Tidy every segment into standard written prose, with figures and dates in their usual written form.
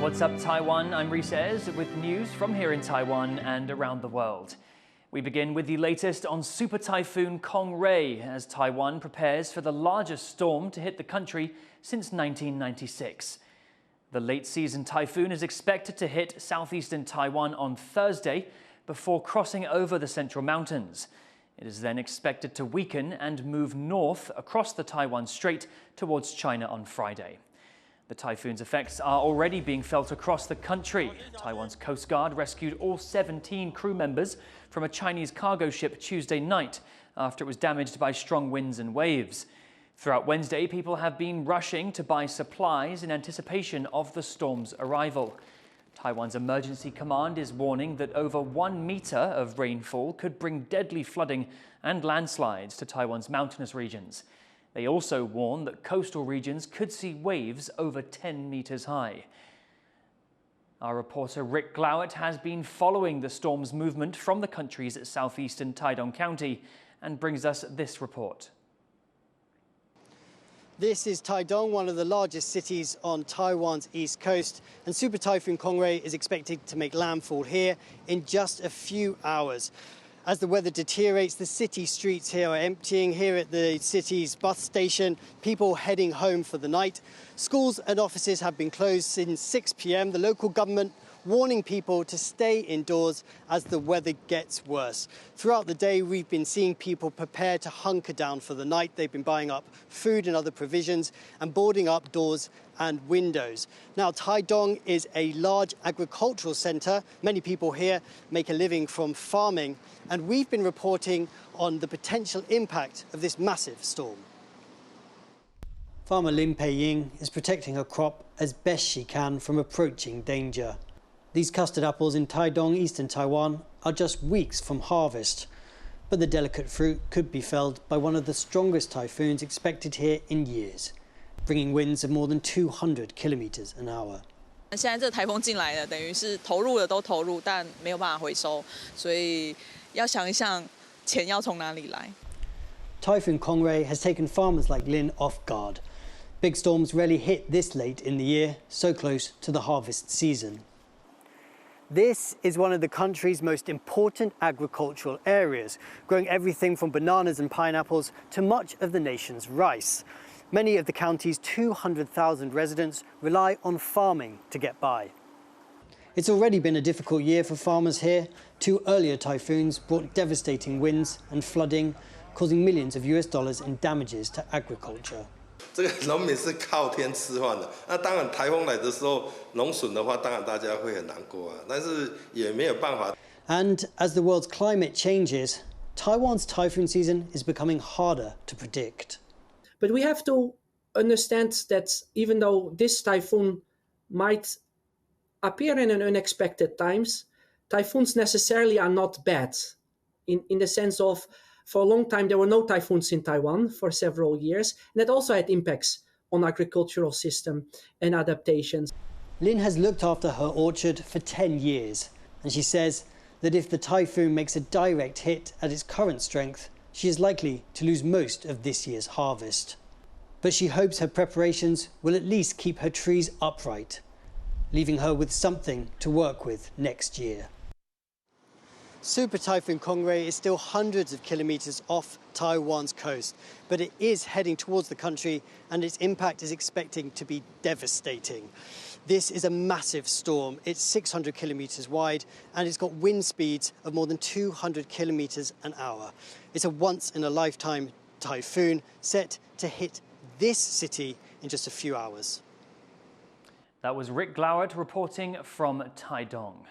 What's up, Taiwan? I'm Reece with news from here in Taiwan and around the world. We begin with the latest on Super Typhoon KongRey as Taiwan prepares for the largest storm to hit the country since 1996. The late-season typhoon is expected to hit southeastern Taiwan on Thursday before crossing over the Central Mountains. It is then expected to weaken and move north across the Taiwan Strait towards China on Friday. The typhoon's effects are already being felt across the country. Taiwan's Coast Guard rescued all 17 crew members from a Chinese cargo ship Tuesday night after it was damaged by strong winds and waves. Throughout Wednesday, people have been rushing to buy supplies in anticipation of the storm's arrival. Taiwan's emergency command is warning that over 1 meter of rainfall could bring deadly flooding and landslides to Taiwan's mountainous regions. They also warn that coastal regions could see waves over 10 meters high. Our reporter Rick Glowett has been following the storm's movement from the country's southeastern Taidong County and brings us this report. This is Taidong, one of the largest cities on Taiwan's east coast, and Super Typhoon Conr is expected to make landfall here in just a few hours. As the weather deteriorates, the city streets here are emptying. Here at the city's bus station, people heading home for the night. Schools and offices have been closed since 6 p.m. The local government warning people to stay indoors as the weather gets worse. Throughout the day, we've been seeing people prepare to hunker down for the night. They've been buying up food and other provisions and boarding up doors and windows. Now, Taidong is a large agricultural centre. Many people here make a living from farming, and we've been reporting on the potential impact of this massive storm. Farmer Lin Pei-ying is protecting her crop as best she can from approaching danger. These custard apples in Taidong, eastern Taiwan, are just weeks from harvest. But the delicate fruit could be felled by one of the strongest typhoons expected here in years, bringing winds of more than 200 kilometers an hour. 现在这台风进来了，等于是投入的都投入，但没有办法回收，所以要想一想钱要从哪里来。 Typhoon Conr has taken farmers like Lin off guard. Big storms rarely hit this late in the year, so close to the harvest season. This is one of the country's most important agricultural areas, growing everything from bananas and pineapples to much of the nation's rice. Many of the county's 200,000 residents rely on farming to get by. It's already been a difficult year for farmers here. 2 earlier typhoons brought devastating winds and flooding, causing millions of US dollars in damages to agriculture. 这个农民是靠天吃饭的，那当然台风来的时候，农损的话，当然大家会很难过啊，但是也没有办法。And as the world's climate changes, Taiwan's typhoon season is becoming harder to predict. But we have to understand that even though this typhoon might appear in unexpected times, typhoons necessarily are not bad, in the sense of for a long time, there were no typhoons in Taiwan for several years, and that also had impacts on agricultural system and adaptations. Lin has looked after her orchard for 10 years, and she says that if the typhoon makes a direct hit at its current strength, she is likely to lose most of this year's harvest. But she hopes her preparations will at least keep her trees upright, leaving her with something to work with next year. Super Typhoon Conr is still hundreds of kilometers off Taiwan's coast, but it is heading towards the country and its impact is expected to be devastating. This is a massive storm. It's 600 kilometers wide and it's got wind speeds of more than 200 kilometers an hour. It's a once-in-a-lifetime typhoon set to hit this city in just a few hours. That was Rick Glowett reporting from Taidong.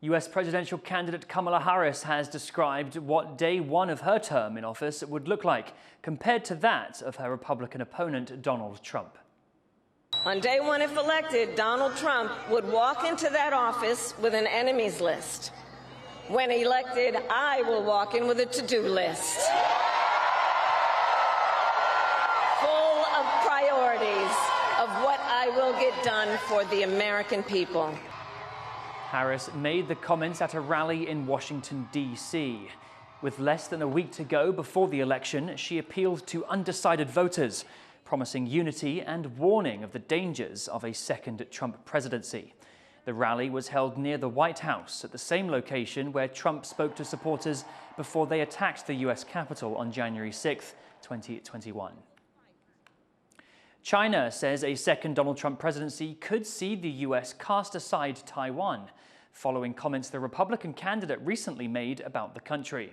US presidential candidate Kamala Harris has described what day one of her term in office would look like compared to that of her Republican opponent, Donald Trump. On day one, if elected, Donald Trump would walk into that office with an enemies list. When elected, I will walk in with a to-do list. Full of priorities of what I will get done for the American people. Harris made the comments at a rally in Washington, D.C. With less than a week to go before the election, she appealed to undecided voters, promising unity and warning of the dangers of a second Trump presidency. The rally was held near the White House, at the same location where Trump spoke to supporters before they attacked the US Capitol on January 6, 2021. China says a second Donald Trump presidency could see the US cast aside Taiwan, following comments the Republican candidate recently made about the country.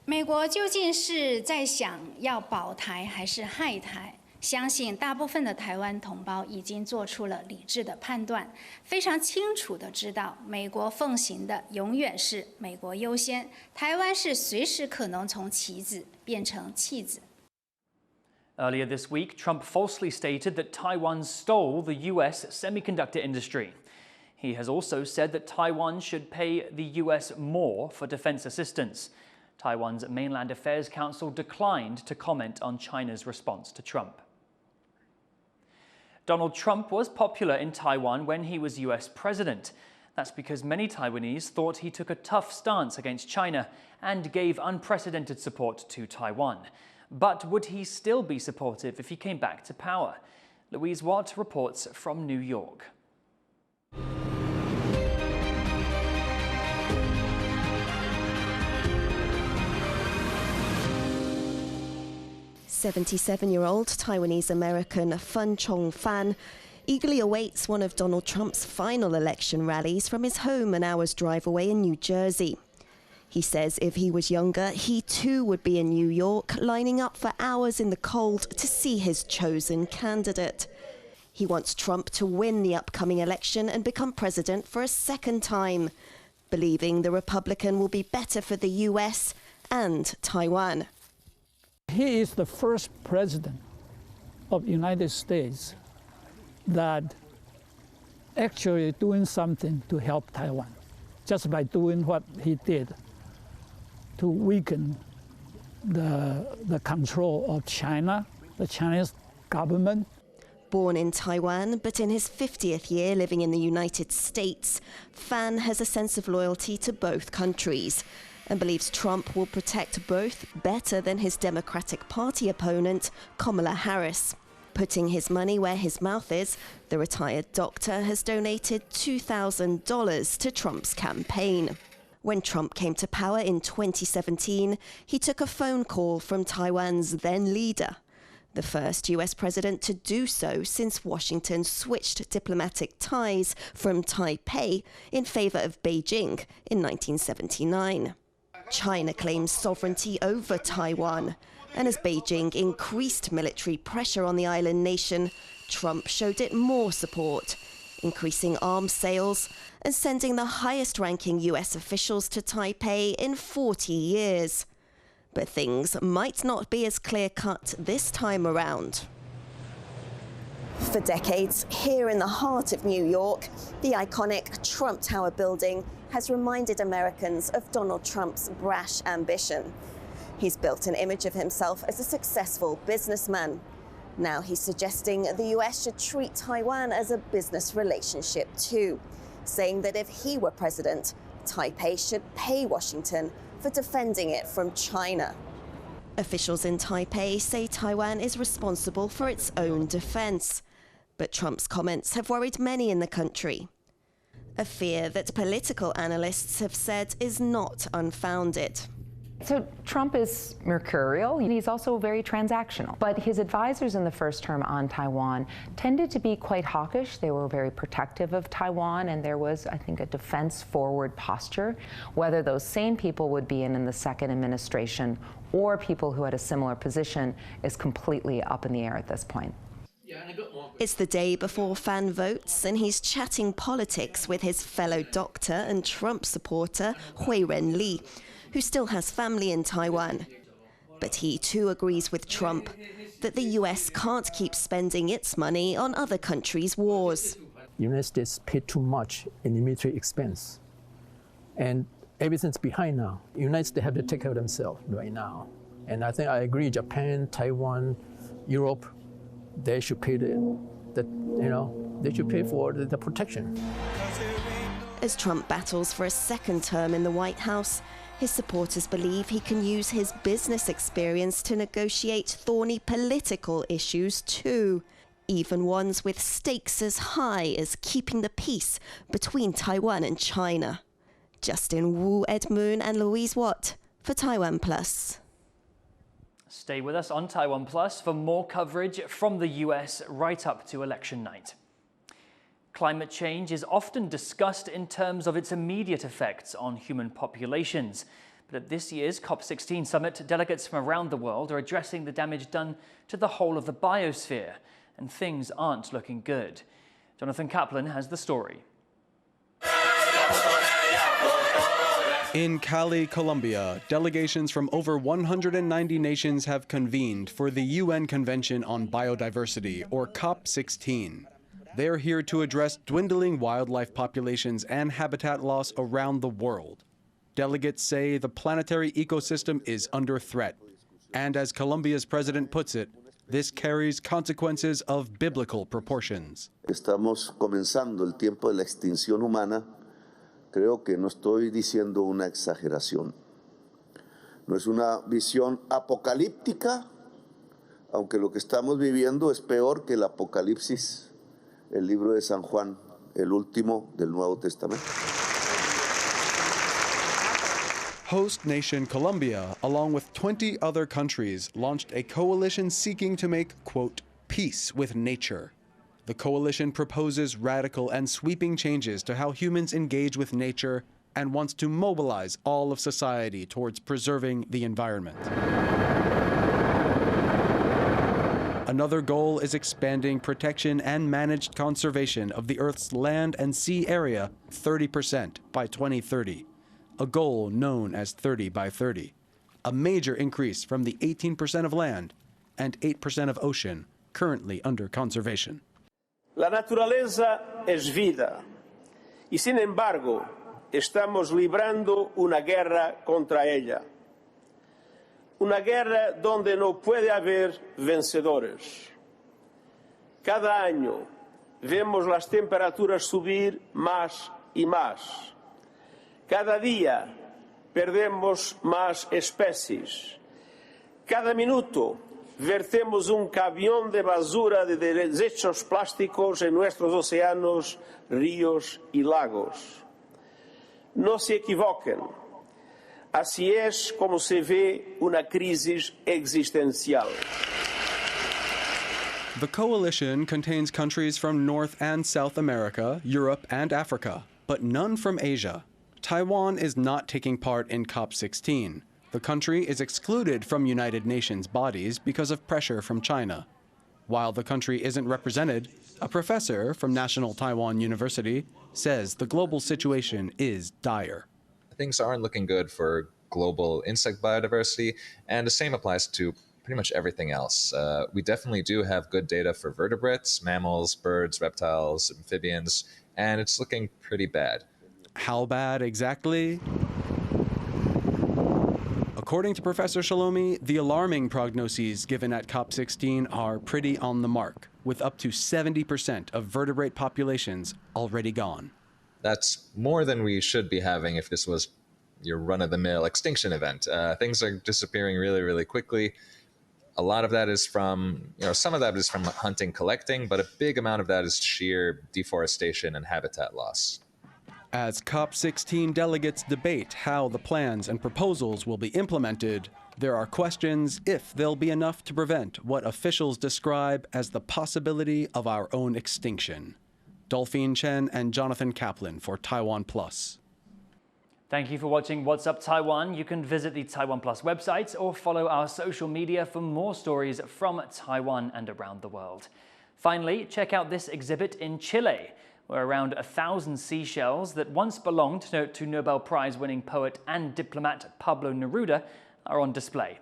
美国究竟是在想要保台还是害台？相信大部分的台湾同胞已经做出了理智的判断，非常清楚地知道，美国奉行的永远是美国优先，台湾是随时可能从棋子变成弃子。Earlier this week, Trump falsely stated that Taiwan stole the US semiconductor industry. He has also said that Taiwan should pay the US more for defense assistance. Taiwan's Mainland Affairs Council declined to comment on China's response to Trump. Donald Trump was popular in Taiwan when he was US president. That's because many Taiwanese thought he took a tough stance against China and gave unprecedented support to Taiwan. But would he still be supportive if he came back to power? Louise Watt reports from New York. "77-year-old Taiwanese-American Fun Chong Fan eagerly awaits one of Donald Trump's final election rallies from his home an hour's drive away in New Jersey. He says if he was younger, he too would be in New York, lining up for hours in the cold to see his chosen candidate. He wants Trump to win the upcoming election and become president for a second time, believing the Republican will be better for the US and Taiwan. He is the first president of the United States that actually doing something to help Taiwan, just by doing what he did to weaken the control of China, the Chinese government. Born in Taiwan, but in his 50th year living in the United States, Fan has a sense of loyalty to both countries and believes Trump will protect both better than his Democratic Party opponent, Kamala Harris. Putting his money where his mouth is, the retired doctor has donated $2,000 to Trump's campaign. When Trump came to power in 2017, he took a phone call from Taiwan's then leader, the first US president to do so since Washington switched diplomatic ties from Taipei in favor of Beijing in 1979. China claims sovereignty over Taiwan, and as Beijing increased military pressure on the island nation, Trump showed it more support, increasing arms sales and sending the highest-ranking US officials to Taipei in 40 years. But things might not be as clear-cut this time around. For decades, here in the heart of New York, the iconic Trump Tower building has reminded Americans of Donald Trump's brash ambition. He's built an image of himself as a successful businessman. Now he's suggesting the US should treat Taiwan as a business relationship too, saying that if he were president, Taipei should pay Washington for defending it from China. Officials in Taipei say Taiwan is responsible for its own defense. But Trump's comments have worried many in the country. A fear that political analysts have said is not unfounded. So Trump is mercurial, and he's also very transactional. But his advisors in the first term on Taiwan tended to be quite hawkish. They were very protective of Taiwan, and there was, I think, a defense-forward posture. Whether those same people would be in the second administration or people who had a similar position is completely up in the air at this point. It's the day before Fan votes, and he's chatting politics with his fellow doctor and Trump supporter, Hui-Ren-Li, who still has family in Taiwan. But he too agrees with Trump that the US can't keep spending its money on other countries' wars. The United States paid too much in the military expense. And everything's behind now. The United States have to take care of themselves right now. And I think I agree, Japan, Taiwan, Europe, they should pay they should pay for the protection. As Trump battles for a second term in the White House, His supporters believe he can use his business experience to negotiate thorny political issues too, even ones with stakes as high as keeping the peace between Taiwan and China. Justin Wu, Ed Moon and Louise Watt for TaiwanPlus. Stay with us on TaiwanPlus for more coverage from the US right up to election night. Climate change is often discussed in terms of its immediate effects on human populations. But at this year's COP16 Summit, delegates from around the world are addressing the damage done to the whole of the biosphere, and things aren't looking good. Jonathan Kaplan has the story. In Cali, Colombia, delegations from over 190 nations have convened for the UN Convention on Biodiversity, or COP16. They're here to address dwindling wildlife populations and habitat loss around the world. Delegates say the planetary ecosystem is under threat. And as Colombia's president puts it, this carries consequences of biblical proportions. Estamos comenzando el tiempo de la extinción humana. Creo que no estoy diciendo una exageración. No es una visión apocalíptica, aunque lo que estamos viviendo es peor que el Apocalipsis, el libro de San Juan, el último del Nuevo Testamento. Host nation Colombia, along with 20 other countries, launched a coalition seeking to make, quote, peace with nature. The coalition proposes radical and sweeping changes to how humans engage with nature and wants to mobilize all of society towards preserving the environment. Another goal is expanding protection and managed conservation of the Earth's land and sea area 30% by 2030, a goal known as 30 by 30, a major increase from the 18% of land and 8% of ocean currently under conservation. La naturaleza es vida, y sin embargo, estamos librando una guerra contra ella. Una guerra donde no puede haber vencedores. Cada año vemos las temperaturas subir más y más. Cada día perdemos más especies. Cada minuto vertemos un camión de basura de desechos plásticos en nuestros océanos, ríos y lagos. No se equivoquen. Así es como se ve una crisis existencial. The coalition contains countries from North and South America, Europe, and Africa, but none from Asia. Taiwan is not taking part in COP16. The country is excluded from United Nations bodies because of pressure from China. While the country isn't represented, a professor from National Taiwan University says the global situation is dire. Things aren't looking good for global insect biodiversity, and the same applies to pretty much everything else. We definitely do have good data for vertebrates, mammals, birds, reptiles, amphibians, and it's looking pretty bad. How bad exactly? According to Professor Shalomi, the alarming prognoses given at COP16 are pretty on the mark, with up to 70% of vertebrate populations already gone. That's more than we should be having if this was your run-of-the-mill extinction event. Things are disappearing really, really quickly. A lot of that is from, some of that is from hunting, collecting, but a big amount of that is sheer deforestation and habitat loss. As COP16 delegates debate how the plans and proposals will be implemented, there are questions if they'll be enough to prevent what officials describe as the possibility of our own extinction. Dolphine Chen and Jonathan Kaplan for TaiwanPlus. Thank you for watching What's Up Taiwan. You can visit the TaiwanPlus website or follow our social media for more stories from Taiwan and around the world. Finally, check out this exhibit in Chile, where around 1,000 seashells that once belonged to Nobel Prize-winning poet and diplomat Pablo Neruda are on display.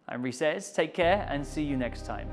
I'm Reece. Take care and see you next time.